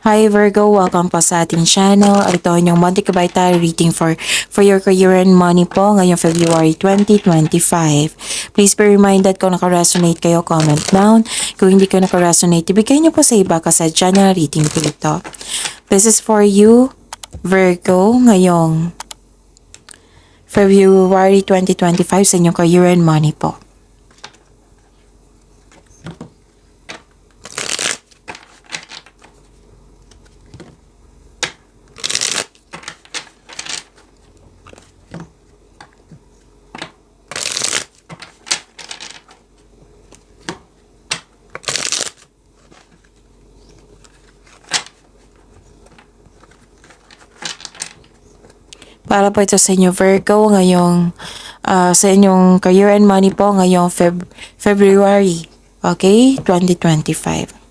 Hi Virgo, welcome po sa ating channel. Ito ang inyong monthly kabaytay reading for your career and money po ngayong February 2025. Please be reminded kung naka-resonate kayo, comment down. Kung hindi ko naka-resonate, ibigay niyo po sa iba kasi channel reading po ito. This is for you, Virgo, ngayong February 2025 sa inyong career and money po. Para po ito sa inyo Virgo ngayong sa inyong career and money po ngayong February, okay, 2025.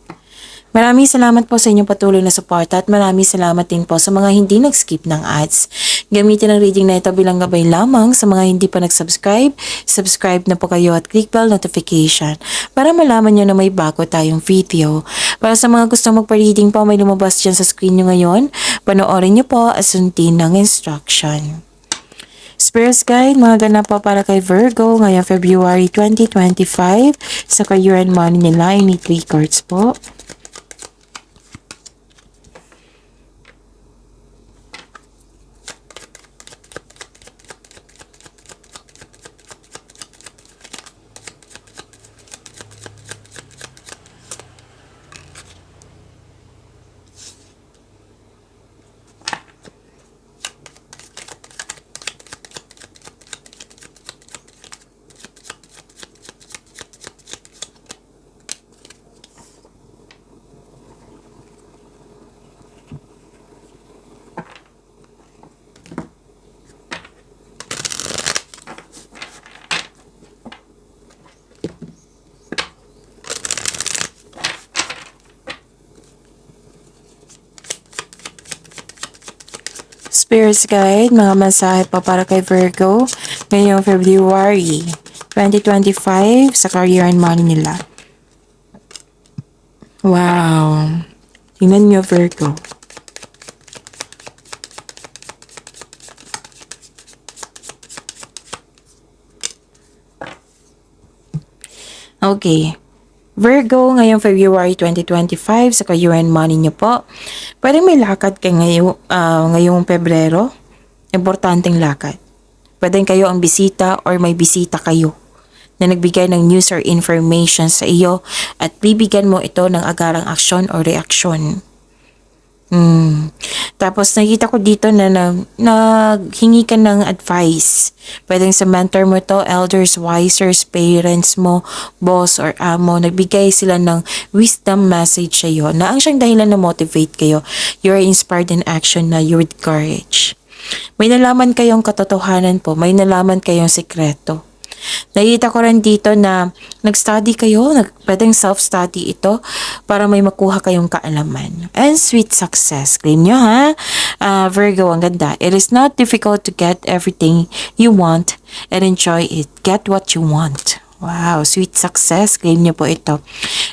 Maraming salamat po sa inyong patuloy na suporta at maraming salamat din po sa mga hindi nag-skip ng ads. Gamitin ang reading na ito bilang gabay lamang sa mga hindi pa nag-subscribe. Subscribe na po kayo at click bell notification para malaman nyo na may bago tayong video. Para sa mga gustong magpa-reading po, may lumabas dyan sa screen nyo ngayon. Panoorin nyo po at sundin ng instruction. Spirits Guide, mga ganap po para kay Virgo ngayong February 2025 sa career and money nila. I need 3 cards po. Spirits Guide, mga mensahe pa para kay Virgo ngayong February 2025 sa career and money nila. Wow! Tingnan nyo Virgo. Okay. Virgo, ngayong February 2025 sa career and money nyo po. Pwede may lakad kayo ngayong Pebrero. Importanteng lakad. Pwede kayo ang bisita or may bisita kayo na nagbigay ng news or information sa iyo at bibigyan mo ito ng agarang aksyon o reaksyon. Tapos nakita ko dito na naghingi ka ng advice. Pwedeng sa mentor mo to, elders, wisers, parents mo, boss or amo. Nagbigay sila ng wisdom message sa iyo na ang siyang dahilan na motivate kayo. You are inspired in action na you're with courage. May nalaman kayong katotohanan po. May nalaman kayong sekreto. Nakita ko rin dito na nag-study kayo, pwedeng self-study ito para may makuha kayong kaalaman. And sweet success. Claim nyo ha? Virgo, ang ganda. It is not difficult to get everything you want and enjoy it. Get what you want. Wow, sweet success. Claim nyo po ito.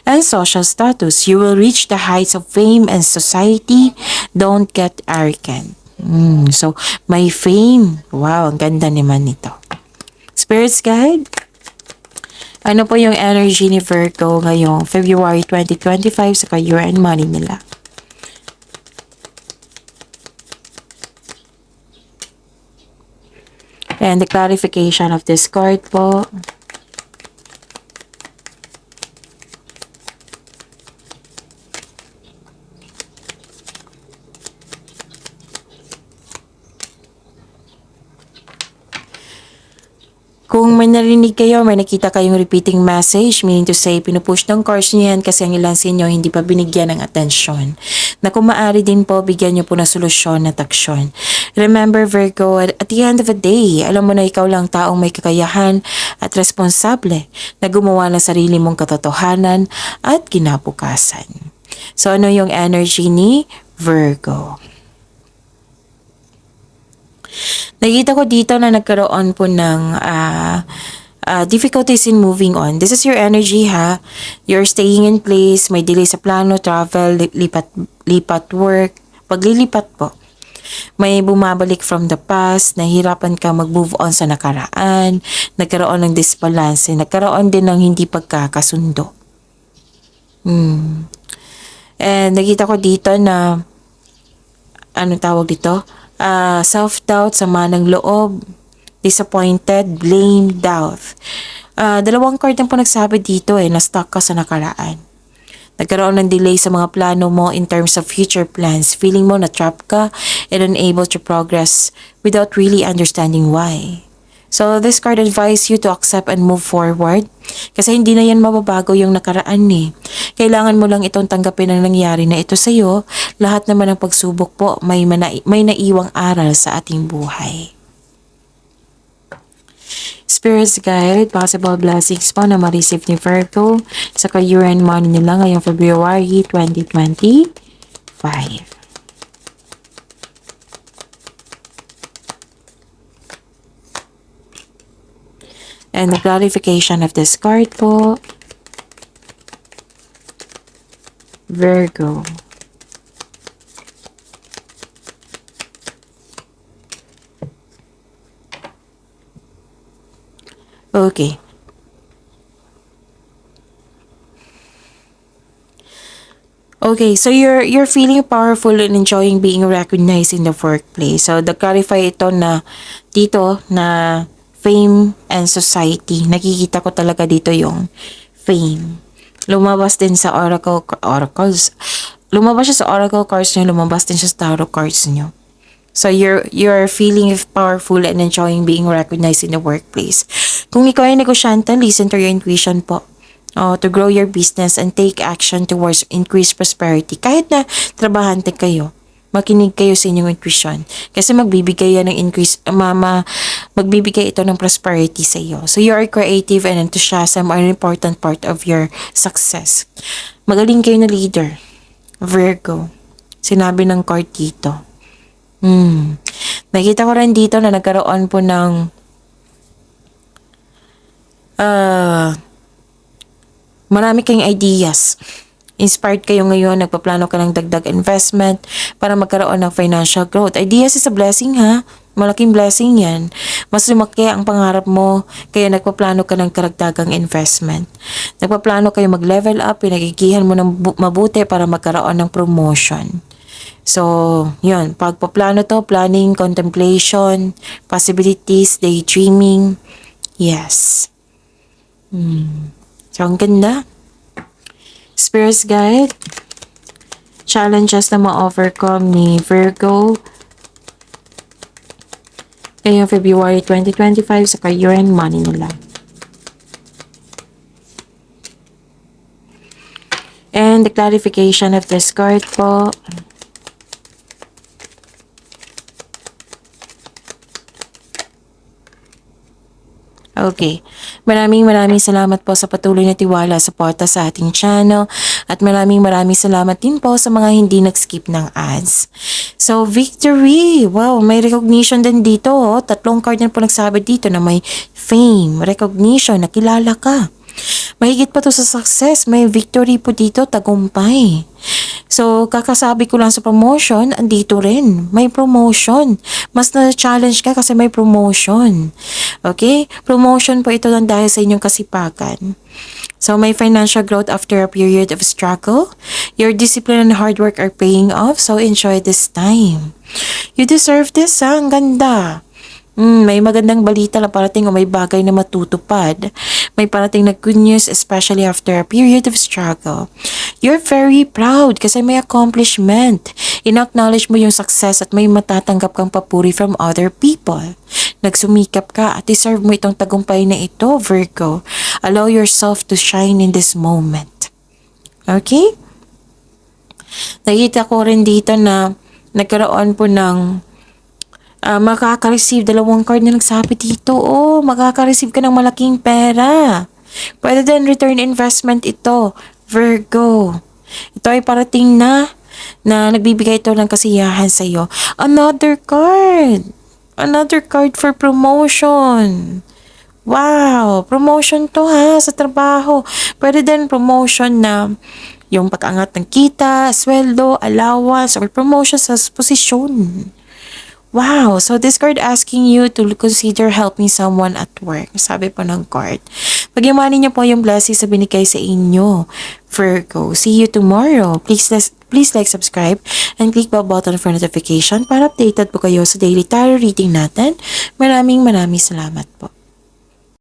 And social status. You will reach the heights of fame and society. Don't get arrogant. So, may fame. Wow, ang ganda naman nito. Spirits Guide, ano po yung energy ni Virgo ngayong February 2025 sa career and money nila? And the clarification of this card po. Kung may narinig kayo, may nakita kayong repeating message, meaning to say, pinupush ng cards niyo yan kasi ang ilan sa inyo hindi pa binigyan ng atensyon. Na kung maaari din po, bigyan niyo po ng solusyon at aksyon. Remember Virgo, at the end of the day, alam mo na ikaw lang taong may kakayahan at responsable na gumawa ng sarili mong katotohanan at kinabukasan. So ano yung energy ni Virgo? Nakita ko dito na nagkaroon po ng difficulties in moving on. This is your energy, ha? You're staying in place, may delay sa plano, travel, lipat work, paglilipat po. May bumabalik from the past, nahihirapan ka mag-move on sa nakaraan, nagkaroon ng disbalance, nagkaroon din ng hindi pagkakasundo. And nakita ko dito na, anong tawag dito? Self-doubt, sama ng loob, disappointed, blame, doubt. Dalawang card lang po nagsabi dito na-stuck ka sa nakaraan. Nagkaroon ng delay sa mga plano mo in terms of future plans. Feeling mo na-trap ka and unable to progress without really understanding why. So, this card advise you to accept and move forward kasi hindi na yan mababago yung nakaraan Kailangan mo lang itong tanggapin ang nangyari na ito sa'yo. Lahat naman ng pagsubok po may naiwang aral sa ating buhay. Spirit's Guide, possible blessings po na ma-receive ni Virgo sa career and money nila ngayong February 2025. And the clarification of this card po, Virgo. Okay. Okay, so you're feeling powerful and enjoying being recognized in the workplace. So, clarify ito na dito na fame and society. Nakikita ko talaga dito yung fame. Lumabas din sa oracles. Lumabas siya sa oracle cards niyo, lumabas din siya sa tarot cards niyo. So you're feeling powerful and enjoying being recognized in the workplace. Kung ikaw ay negosyante, listen to your intuition po. To grow your business and take action towards increased prosperity. Kahit na trabahante kayo, makinig kayo sa inyong intuition. Kasi magbibigay yan ng increase, magbibigay ito ng prosperity sa iyo. So you are creative and enthusiasm are an important part of your success. Magaling kayo na leader. Virgo. Sinabi ng card dito. Nakita ko rin dito na nagkaroon po ng marami kayong ideas. Inspired kayo ngayon, nagpaplano ka ng dagdag investment para magkaroon ng financial growth. Ideas is a blessing, ha? Malaking blessing yan. Mas lumaki ang pangarap mo, kaya nagpaplano ka ng karagdagang investment. Nagpaplano kayo mag-level up, pinagigihan mo ng mabuti para magkaroon ng promotion. So, yun. Pagpaplano to, planning, contemplation, possibilities, daydreaming. Yes. So, ang ganda. Spirit's Guide. Challenges na ma-overcome ni Virgo. Ngayong February 2025 sa career and money nila. And the clarification of this card po. Okay. Maraming salamat po sa patuloy na tiwala, suporta sa ating channel. At maraming salamat din po sa mga hindi nag-skip ng ads. So, victory! Wow, may recognition din dito. 3 card na po nagsabi dito na may fame, recognition, nakilala ka. Mahigit pa to sa success, may victory po dito, tagumpay. So, kakasabi ko lang sa promotion, andito rin. May promotion. Mas na-challenge ka kasi may promotion. Okay? Promotion po ito lang dahil sa inyong kasipagan. So, may financial growth after a period of struggle. Your discipline and hard work are paying off, so enjoy this time. You deserve this, ha? Ang ganda. May magandang balita na parating o may bagay na matutupad. May parating na good news, especially after a period of struggle. You're very proud kasi may accomplishment. In-acknowledge mo yung success at may matatanggap kang papuri from other people. Nagsumikap ka at deserve mo itong tagumpay na ito, Virgo. Allow yourself to shine in this moment. Okay? Nakita ko rin dito na nagkaroon po ng makaka-receive, 2 card na nagsabi dito. Makaka-receive ka ng malaking pera. Pwede din return investment ito, Virgo. Ito ay parating na nagbibigay ito ng kasiyahan sa iyo. Another card for promotion. Wow, promotion to ha sa trabaho. Pwede din promotion na yung pag-angat ng kita, sweldo, allowance, or promotion sa posisyon. Wow, so this card asking you to consider helping someone at work. Sabi po ng card. Pag-imanin niyo po yung blessings na binigay sa inyo. Virgo, see you tomorrow. Please like, subscribe, and click the button for notification para updated po kayo sa daily tarot reading natin. Maraming salamat po.